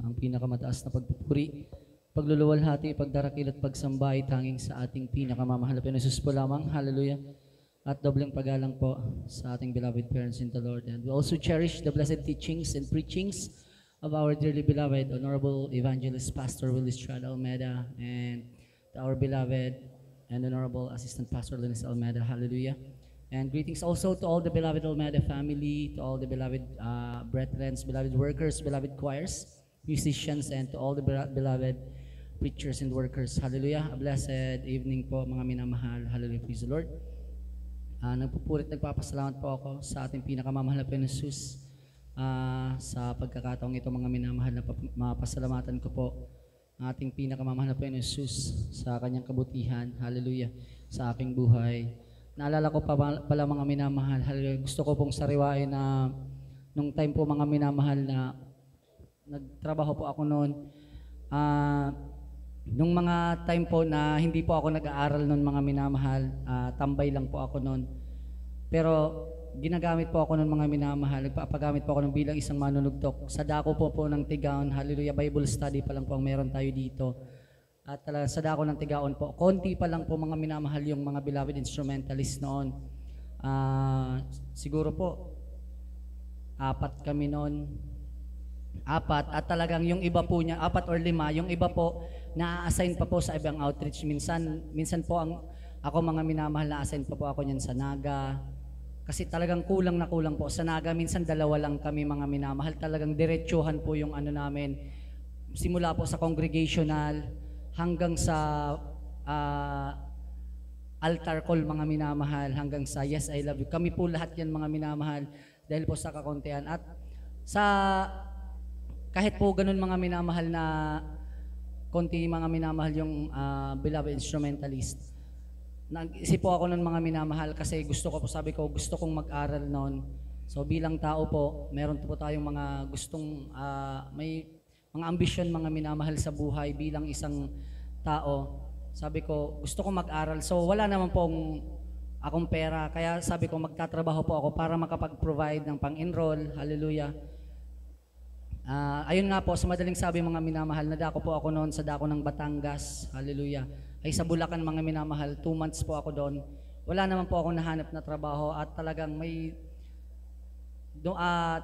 ang pinakamataas na pagpupuri, pagluluwalhati, pagdarakil at pagsamba ay tanging sa ating pinakamamahal na Panginoon po lamang. Hallelujah. At dobleng paggalang po sa ating beloved parents in the Lord. And we also cherish the blessed teachings and preachings of our dearly beloved Honorable Evangelist Pastor Willie Estrada Almeida and our beloved and Honorable Assistant Pastor Linus Almeida. Hallelujah. And greetings also to all the beloved Almeida family, to all the beloved brethren, beloved workers, beloved choirs, musicians, and to all the beloved preachers and workers. Hallelujah. A blessed evening po mga minamahal. Hallelujah. Praise the Lord. Nagpupurit, nagpapasalamat po ako sa ating pinakamamahal na Panginoon Jesus sa pagkakataong ito mga minamahal na mapasalamatan ko po ang ating pinakamamahal na Panginoon Jesus sa kanyang kabutihan. Hallelujah. Sa aking buhay. Naalala ko pa pala mga minamahal. Hallelujah. Gusto ko pong sariwain na nung time po mga minamahal na nagtrabaho po ako noon. Nung mga time po na hindi po ako nag-aaral noon mga minamahal, tambay lang po ako noon. Pero ginagamit po ako noon mga minamahal, nagpapagamit po ako ng bilang isang manunugtok. Sa dako po ng Tigaon, hallelujah, Bible study pa lang po ang meron tayo dito. At sa dako ng Tigaon po, konti pa lang po mga minamahal yung mga beloved instrumentalist noon. Siguro po, 4 kami noon. 4 at talagang yung iba po niya 4 or 5, yung iba po na-assign pa po sa ibang outreach. Minsan po ako mga minamahal na-assign pa po ako niyan sa Naga. Kasi talagang kulang po sa Naga. Minsan 2 lang kami mga minamahal. Talagang diretsuhan po yung ano namin. Simula po sa congregational hanggang sa altar call mga minamahal, hanggang sa Yes I Love You. Kami po lahat yan mga minamahal dahil po sa kakontehan. At sa kahit po ganun mga minamahal na konti mga minamahal yung beloved instrumentalist. Nag-isip po ako nun mga minamahal kasi gusto kong mag-aral noon. So bilang tao po, meron po tayong mga gustong, may mga ambisyon mga minamahal sa buhay bilang isang tao. Sabi ko, gusto kong mag-aral. So wala naman pong akong pera. Kaya sabi ko, magtatrabaho po ako para makapag-provide ng pang-enroll. Hallelujah. Ayun nga po, sa madaling sabi mga minamahal, nadako po ako noon sa dako ng Batangas, hallelujah, ay sa Bulacan mga minamahal, 2 months po ako doon. Wala naman po akong nahanap na trabaho at talagang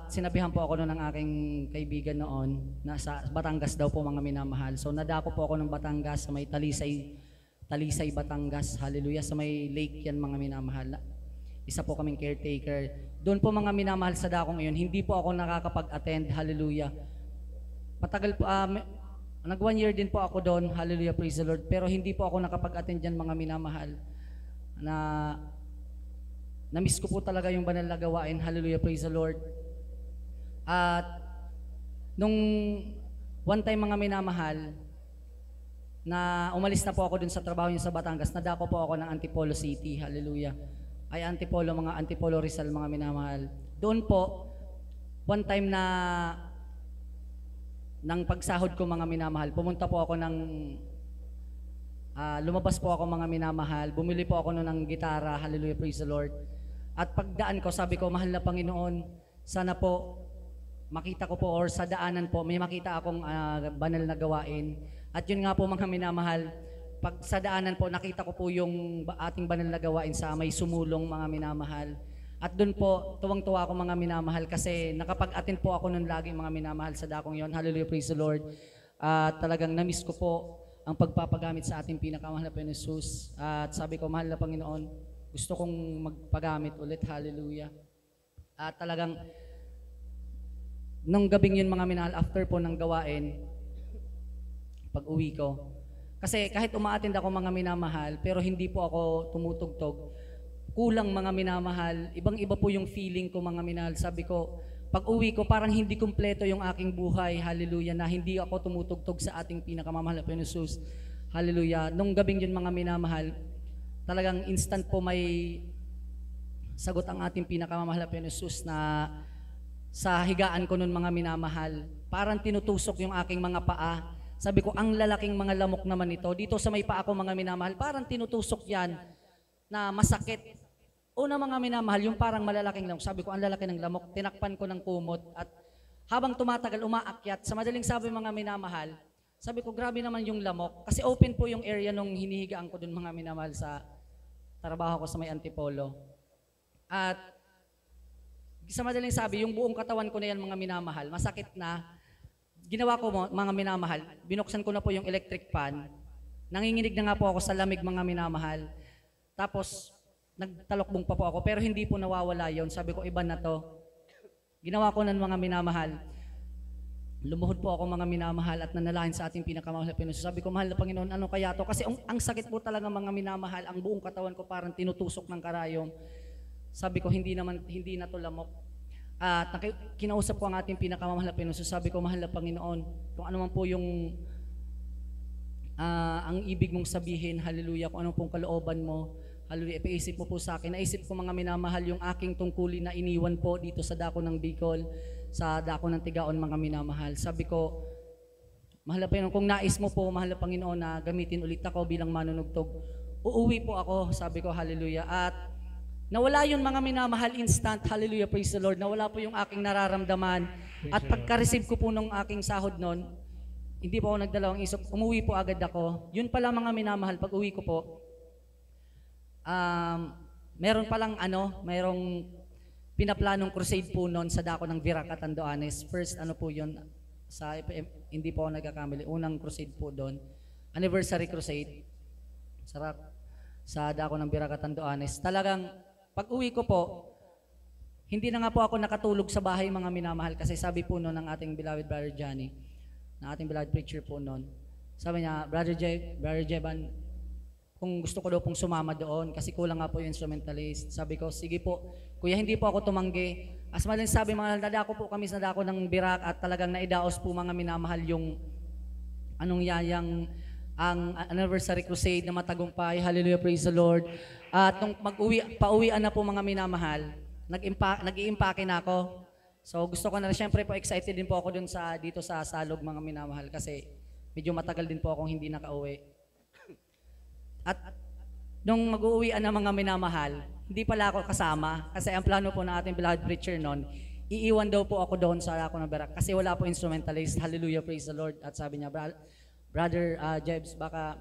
sinabihan po ako noon ng aking kaibigan noon, na sa Batangas daw po mga minamahal. So nadako po ako ng Batangas sa may Talisay, Batangas, hallelujah, sa may lake yan mga minamahal. Isa po kaming caretaker. Doon po mga minamahal sa dakong iyon, hindi po ako nakakapag-attend, hallelujah. Matagal po, nag 1 year din po ako doon, hallelujah, praise the Lord. Pero hindi po ako nakapag-attend dyan mga minamahal. Na-miss ko po talaga yung banal na gawain, hallelujah, praise the Lord. At nung one time mga minamahal, na umalis na po ako dun sa trabaho niya sa Batangas, nadako po ako ng Antipolo City, hallelujah. Ay Antipolo Rizal mga minamahal. Doon po, one time na nang pagsahod ko mga minamahal, pumunta po ako lumabas po ako mga minamahal, bumili po ako ng gitara, hallelujah, praise the Lord. At pagdaan ko, sabi ko, mahal na Panginoon, sana po makita ko po or sa daanan po, may makita akong banal na gawain. At yun nga po mga minamahal, pag sa daanan po, nakita ko po yung ating banal na gawain sa may sumulong mga minamahal. At doon po, tuwang-tuwa ako mga minamahal kasi nakapag-attend po ako noon lagi mga minamahal sa dakong yon. Hallelujah, praise the Lord. At talagang na-miss ko po ang pagpapagamit sa ating pinakamahal na Panginoon Jesus. At sabi ko, mahal na Panginoon, gusto kong magpagamit ulit. Hallelujah. At talagang, nung gabing yun mga minamahal, after po ng gawain, pag-uwi ko, kasi kahit umaattend ako mga minamahal, pero hindi po ako tumutugtog, kulang mga minamahal, ibang-iba po yung feeling ko mga minamahal. Sabi ko, pag uwi ko, parang hindi kumpleto yung aking buhay, hallelujah, na hindi ako tumutugtog sa ating pinakamamahal na Panginoon Jesus, hallelujah. Nung gabing yun mga minamahal, talagang instant po may sagot ang ating pinakamamahal na Panginoon Jesus na sa higaan ko nun mga minamahal, parang tinutusok yung aking mga paa. Sabi ko, ang lalaking mga lamok naman ito. Dito sa may paa ko mga minamahal, parang tinutusok yan na masakit. Una mga minamahal, yung parang malalaking lamok. Sabi ko, ang lalaki ng lamok. Tinakpan ko ng kumot at habang tumatagal, umaakyat. Sa madaling sabi mga minamahal, sabi ko, grabe naman yung lamok. Kasi open po yung area nung hinihigaan ko dun mga minamahal sa trabaho ko sa may Antipolo. At sa madaling sabi, yung buong katawan ko na yan mga minamahal, masakit na. Ginawa ko mga minamahal, binuksan ko na po yung electric fan. Nanginginig na nga po ako sa lamig mga minamahal. Tapos, nagtalokbong pa po ako, pero hindi po nawawala yon. Sabi ko, iba na to. Ginawa ko ng mga minamahal. Lumuhod po ako mga minamahal at nanalangin sa ating pinakamahal na Panginoon. Sabi ko, mahal na Panginoon, ano kaya to? Kasi ang sakit po talaga mga minamahal, ang buong katawan ko parang tinutusok ng karayom. Sabi ko, hindi na to lamok. At kinausap ko ang ating pinakamahal na Panginoon. Sabi ko, mahal na Panginoon, kung ano man po yung ang ibig mong sabihin, hallelujah, kung ano pong kalooban mo, hallelujah, ipaisip mo po sa akin. Naisip ko mga minamahal yung aking tungkulin na iniwan po dito sa dako ng Bicol, sa dako ng Tigaon mga minamahal. Sabi ko, mahal na Panginoon, kung nais mo po, mahal na Panginoon, na gamitin ulit ako bilang manunugtog, uuwi po ako, sabi ko, hallelujah. At nawala yun mga minamahal instant, hallelujah, praise the Lord. Nawala po yung aking nararamdaman. At pagka-receive ko po nung aking sahod nun, hindi po ako nagdalawang isip, umuwi po agad ako. Yun pala mga minamahal, pag uwi ko po, meron palang merong pinaplanong crusade po noon sa dako ng Virac at Andoanes. First po yun, sa hindi po ako nagkakamali, unang crusade po doon. Anniversary crusade. Sarap. Sa dako ng Virac at Andoanes. Talagang, pag uwi ko po, hindi na nga po ako nakatulog sa bahay mga minamahal kasi sabi po noon ng ating beloved Brother Johnny, na ating beloved preacher po noon, sabi niya, Brother Jeban, kung gusto ko daw pong sumama doon kasi kulang nga po yung instrumentalist. Sabi ko, sige po, kuya, hindi po ako tumanggi. As maling sabi, mga nadako po kami sa dako ng Virac at talagang naidaos po mga minamahal yung ang anniversary crusade na matagumpay. Hallelujah, praise the Lord. At nung pauwian na po mga minamahal, nag-i-impake na ako. So gusto ko na, syempre po, excited din po ako dun dito sa Salog mga minamahal kasi medyo matagal din po akong hindi nakauwi. At nung mag-uuwian ng mga minamahal, hindi pala ako kasama kasi ang plano po ng ating beloved preacher noon, iiwan daw po ako doon sa dako ng Virac kasi wala po instrumentalist. Hallelujah, praise the Lord. At sabi niya, Brother Jebs, baka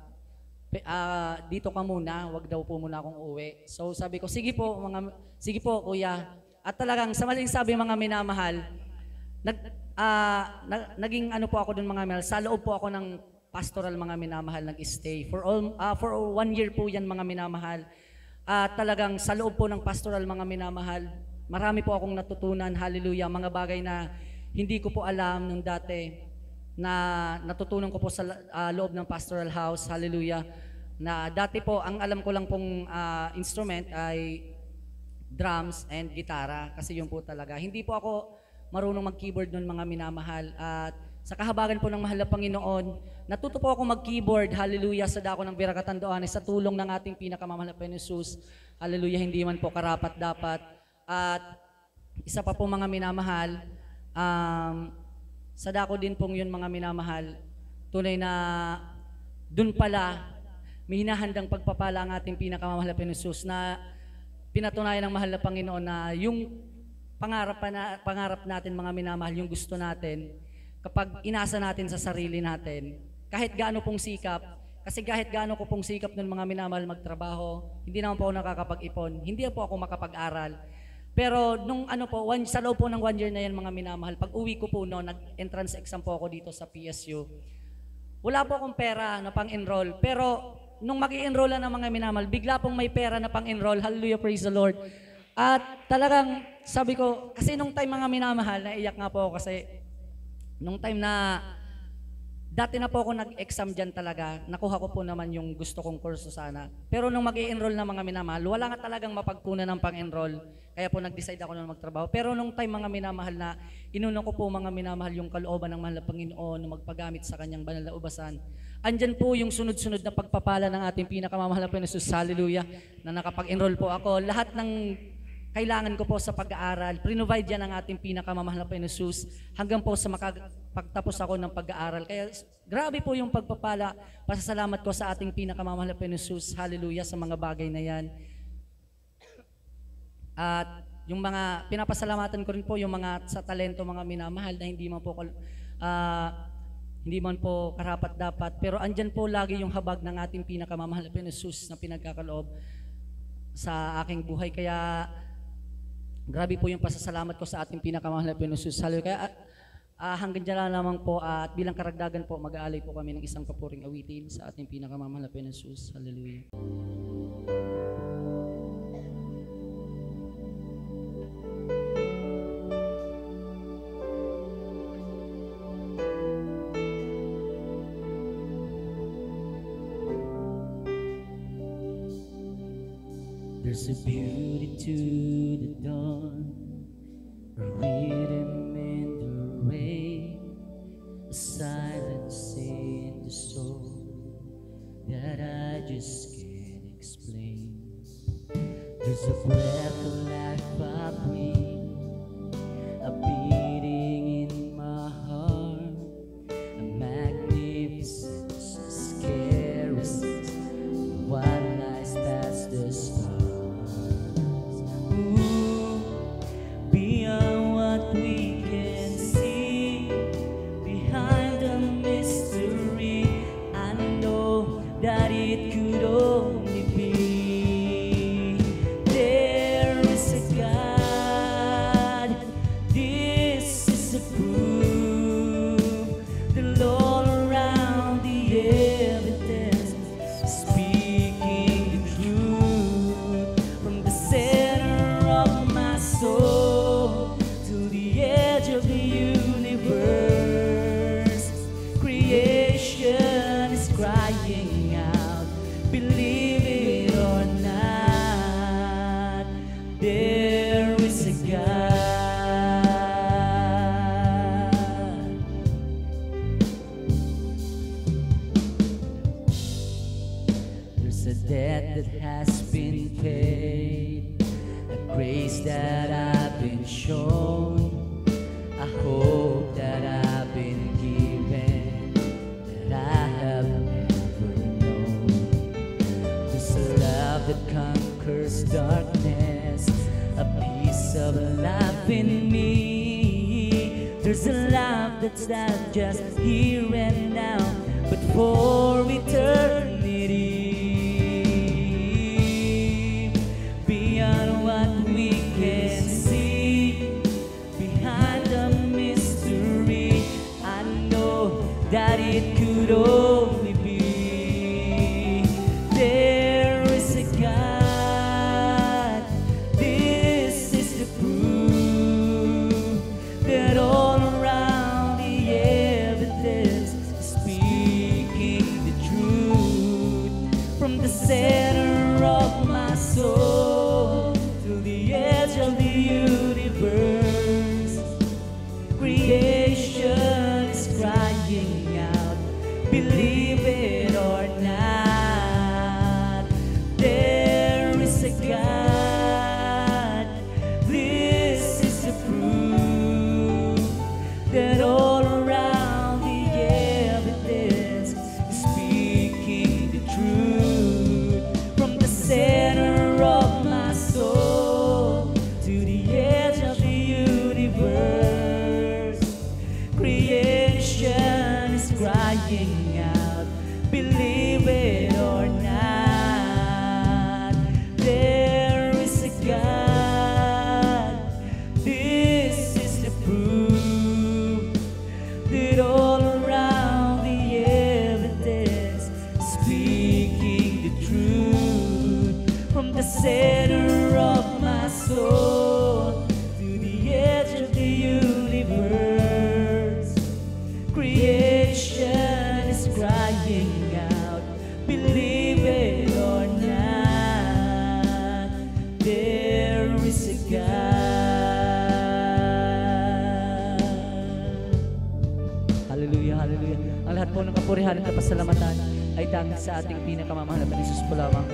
dito ka muna, wag daw po muna akong uuwi. So sabi ko, sige po kuya. At talagang sa maling sabi mga minamahal, naging po ako doon mga minamahal, sa loob po ako ng pastoral mga minamahal nag-stay. For 1 year po yan mga minamahal. Talagang sa loob po ng pastoral mga minamahal, marami po akong natutunan, hallelujah, mga bagay na hindi ko po alam nung dati na natutunan ko po sa loob ng pastoral house, hallelujah, na dati po ang alam ko lang pong instrument ay drums and gitara kasi yun po talaga. Hindi po ako marunong mag-keyboard nun mga minamahal at sa kahabagan po ng mahal na Panginoon, natuto po ako mag-keyboard, hallelujah, sa dako ng Virac at Andoanes sa tulong ng ating pinakamamahal na Panginoon Jesus. Hallelujah, hindi man po karapat dapat. At isa pa po mga minamahal, sa dako din pong yun mga minamahal, tunay na dun pala, may hinahandang pagpapala ang ating pinakamamahal na Panginoon Jesus na pinatunayan ng mahal na Panginoon na yung pangarap natin mga minamahal, yung gusto natin, kapag inasa natin sa sarili natin, kahit gaano pong sikap, kasi kahit gaano ko pong sikap ng mga minamahal magtrabaho, hindi naman po ako nakakapag-ipon, hindi po ako makapag-aral. Pero nung sa loob po ng 1 year na yan mga minamahal, pag uwi ko po noon, nag-entrance exam po ako dito sa PSU. Wala po akong pera na pang-enroll, pero nung mag-i-enroll na ng mga minamahal, bigla pong may pera na pang-enroll, hallelujah, praise the Lord. At talagang sabi ko, kasi nung time mga minamahal, naiyak nga po ako kasi nung time na dati na po ako nag-exam dyan talaga, nakuha ko po naman yung gusto kong kurso sana. Pero nung mag-i-enroll na mga minamahal, wala nga talagang mapagkunan ng pang-enroll. Kaya po nag-decide ako na magtrabaho. Pero nung time mga minamahal na inuno ko po mga minamahal yung kalooban ng mahal na Panginoon na magpagamit sa kanyang banal na ubasan, andyan po yung sunod-sunod na pagpapala ng ating pinakamamahal na Panginoon Jesus, hallelujah, na nakapag-enroll po ako. Lahat ng kailangan ko po sa pag-aaral, prinovide yan ang ating pinakamamahal na Panginoon Jesus hanggang po sa makapagtapos ako ng pag-aaral. Kaya grabe po yung pagpapala, pasasalamat ko sa ating pinakamamahal na Panginoon Jesus, hallelujah, sa mga bagay na yan. At yung mga pinapasalamatan ko rin po yung mga sa talento, mga minamahal na hindi man po karapat dapat, pero andyan po lagi yung habag ng ating pinakamamahal na Jesus na pinagkakaloob sa aking buhay. Kaya grabe po yung pasasalamat ko sa ating pinakamamahal na Jesus. Kaya hanggang dyan lang naman po, at bilang karagdagan po, mag-aalay po kami ng isang papuring awitin sa ating pinakamamahal na Jesus. Hallelujah. There's a beauty to the dawn, a rhythm in the rain, a silence in the soul that I just can't explain. There's a breath of life I breathe, a beating in my heart, a magnificent, scary sense of what lies past the stars. Beyond what we can see, behind the mystery, I know that it could only be. There is a God, this is the proof. The Lord around the evidence, speaking the truth from the center of my soul to the edge of the universe. Creation is crying out, believe it or not, there is a God. There's a debt that has been paid, a grace that I've been shown, a hope that I've been given that I have never known. There's a love that conquers darkness, a piece of life in me. There's a love that's not just here and now, but for eternity. Beyond what we can see, behind the mystery, I know that it could only be. There is a God, this is the proof that all around the evidence is speaking the truth from the center of my soul to the edge of the universe. Creation is crying out, believe it or not, there is a God. This is the proof that all around the evidence is speaking the truth from the center of my soul to the edge of the universe. Creation is crying out, believe it or not, there is a God. This is the proof that all around the evidence is speaking the truth from the center of my soul to the edge of the universe. Creation is crying out, believe it or not, there is a God. Hallelujah, hallelujah. Ang lahat po ng kapurihan at kapasalamatan ay tanging sa ating pinakamamahal na Jesus po lamang.